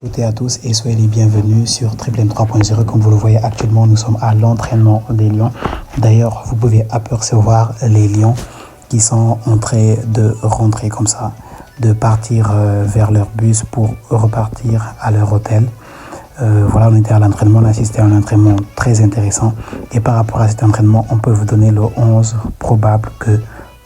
Toutes et à tous et soyez les bienvenus sur Triple M 3.0. Comme vous le voyez actuellement, nous sommes à l'entraînement des lions. D'ailleurs, vous pouvez apercevoir les lions qui sont en train de rentrer comme ça, de partir vers leur bus pour repartir à leur hôtel. Voilà, on était à l'entraînement, on a assisté à un entraînement très intéressant. Et par rapport à cet entraînement, on peut vous donner le 11 probable que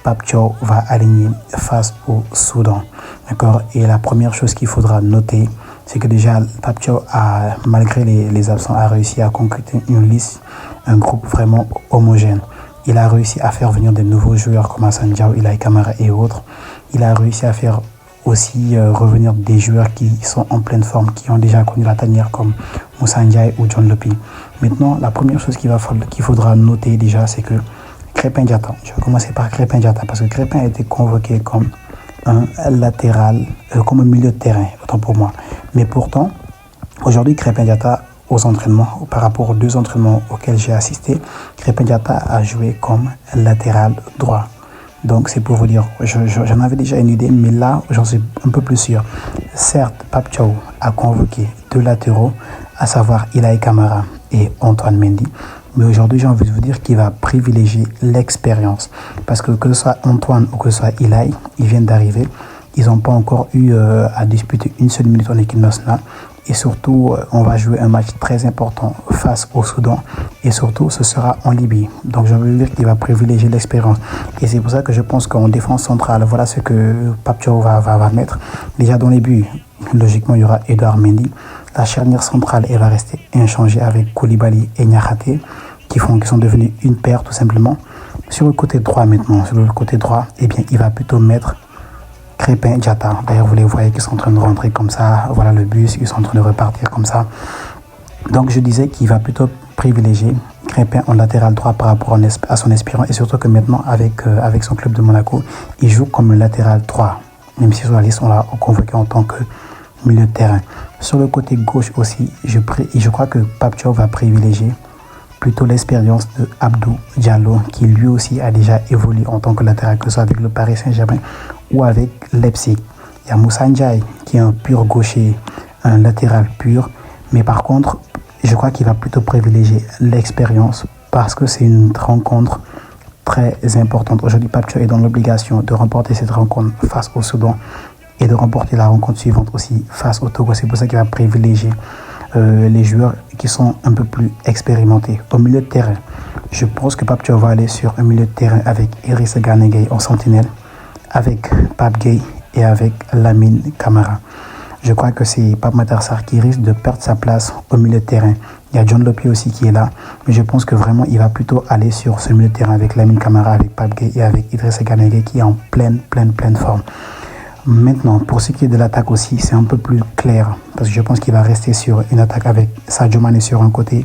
Pape Thiaw va aligner face au Soudan. D'accord. Et la première chose qu'il faudra noter, c'est que déjà Pape Thiaw a, malgré les absents, a réussi à concrétiser une liste, un groupe vraiment homogène. Il a réussi à faire venir de nouveaux joueurs comme Assane Diao, Ilaï Camara et autres. Il a réussi à faire aussi revenir des joueurs qui sont en pleine forme, qui ont déjà connu la tanière comme Moussa Ndiaye ou John Lopi. Maintenant, la première chose qu'il faudra noter déjà, c'est que Krépin Diatta, je vais commencer par Krépin Diatta, parce que Krépin a été convoqué comme un latéral, comme un milieu de terrain, autant pour moi. Mais pourtant, aujourd'hui, Krépin Diatta, aux entraînements, par rapport aux deux entraînements auxquels j'ai assisté, Krépin Diatta a joué comme latéral droit. Donc c'est pour vous dire, j'en avais déjà une idée, mais là, j'en suis un peu plus sûr. Certes, Pape Thiaw a convoqué deux latéraux, à savoir Ilaï Camara et Antoine Mendy. Mais aujourd'hui, j'ai envie de vous dire qu'il va privilégier l'expérience. Parce que ce soit Antoine ou que ce soit Ilaï, ils viennent d'arriver. Ils n'ont pas encore eu à disputer une seule minute en équipe nationale. Et surtout, on va jouer un match très important face au Soudan. Et surtout, ce sera en Libye. Donc, j'ai envie de dire qu'il va privilégier l'expérience. Et c'est pour ça que je pense qu'en défense centrale, voilà ce que Pape Thiaw va mettre. Déjà dans les buts, logiquement, il y aura Edouard Mendy. La charnière centrale, elle va rester inchangée avec Koulibaly et Niakhaté, qui sont devenus une paire tout simplement. Sur le côté droit maintenant, eh bien, il va plutôt mettre Krépin Diatta. D'ailleurs, vous les voyez qui sont en train de rentrer comme ça. Voilà le bus, ils sont en train de repartir comme ça. Donc, je disais qu'il va plutôt privilégier Krépin en latéral droit par rapport à son expérience. Et surtout que maintenant, avec son club de Monaco, il joue comme un latéral droit. Même si sur la liste, on l'a convoqué en tant que milieu de terrain. Sur le côté gauche aussi, je crois que Pape Thiaw va privilégier plutôt l'expérience de Abdou Diallo, qui lui aussi a déjà évolué en tant que latéral, que ce soit avec le Paris Saint-Germain ou avec Leipzig. Il y a Moussa Ndiaye, qui est un pur gaucher, un latéral pur. Mais par contre, je crois qu'il va plutôt privilégier l'expérience parce que c'est une rencontre très importante. Aujourd'hui, Pape Thiaw est dans l'obligation de remporter cette rencontre face au Soudan et de remporter la rencontre suivante aussi face au Togo. C'est pour ça qu'il va privilégier les joueurs qui sont un peu plus expérimentés. Au milieu de terrain, je pense que Pape Thiaw va aller sur un milieu de terrain avec Idrissa Gana Gueye en sentinelle, avec Pape Gueye et avec Lamine Camara. Je crois que c'est Pape Matar Sarr qui risque de perdre sa place au milieu de terrain. Il y a John Lopi aussi qui est là, mais je pense que vraiment il va plutôt aller sur ce milieu de terrain avec Lamine Camara, avec Pape Gueye et avec Idrissa Gana Gueye qui est en pleine forme. Maintenant, pour ce qui est de l'attaque aussi, c'est un peu plus clair, parce que je pense qu'il va rester sur une attaque avec Sadio Mané sur un côté,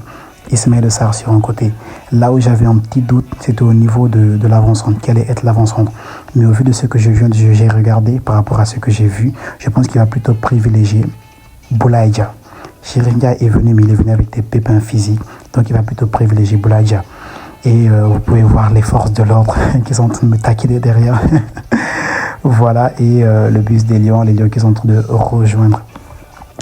Ismaïla Sarr sur un côté. Là où j'avais un petit doute, c'était au niveau de l'avant-centre, quel allait être l'avant-centre. Mais au vu de ce que j'ai regardé par rapport à ce que j'ai vu, je pense qu'il va plutôt privilégier Boulaye Dia. Chérif Ndiaye est venu, mais il est venu avec des pépins physiques, donc il va plutôt privilégier Boulaye Dia. Et vous pouvez voir les forces de l'ordre qui sont en train de me taquiner derrière. Voilà, et le bus des Lions, les Lions qui sont en train de rejoindre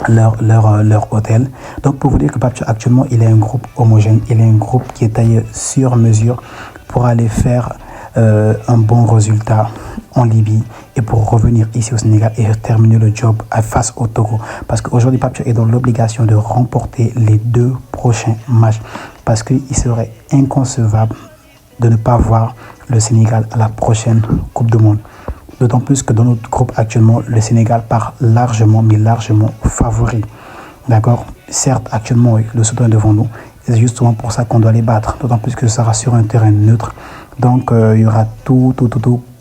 leur hôtel. Donc pour vous dire que Pape Thiaw actuellement, il est un groupe homogène, il est un groupe qui est taillé sur mesure pour aller faire un bon résultat en Libye et pour revenir ici au Sénégal et terminer le job face au Togo. Parce qu'aujourd'hui, Pape Thiaw est dans l'obligation de remporter les 2 prochains matchs parce qu'il serait inconcevable de ne pas voir le Sénégal à la prochaine Coupe du Monde. D'autant plus que dans notre groupe actuellement, le Sénégal part largement, mais largement favori. D'accord? Certes, actuellement, le Soudan est devant nous. C'est justement pour ça qu'on doit les battre. D'autant plus que ce sera sur un terrain neutre. Donc, il y aura tout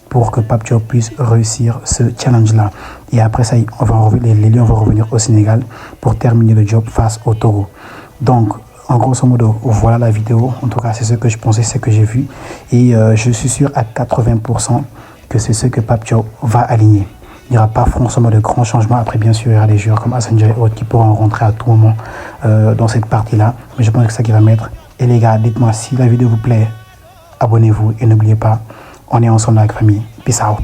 pour que Pape Thiaw puisse réussir ce challenge-là. Et après ça, les Lions vont revenir au Sénégal pour terminer le job face au Togo. Donc, en grosso modo, voilà la vidéo. En tout cas, c'est ce que je pensais, c'est ce que j'ai vu. Et je suis sûr à 80% que c'est ce que Pape Thiaw va aligner. Il n'y aura pas forcément de grands changements. Après, bien sûr, il y aura des joueurs comme Assane Diaye et autres qui pourront rentrer à tout moment dans cette partie-là. Mais je pense que c'est ça qu'il va mettre. Et les gars, dites-moi si la vidéo vous plaît, abonnez-vous et n'oubliez pas, on est ensemble avec la famille. Peace out.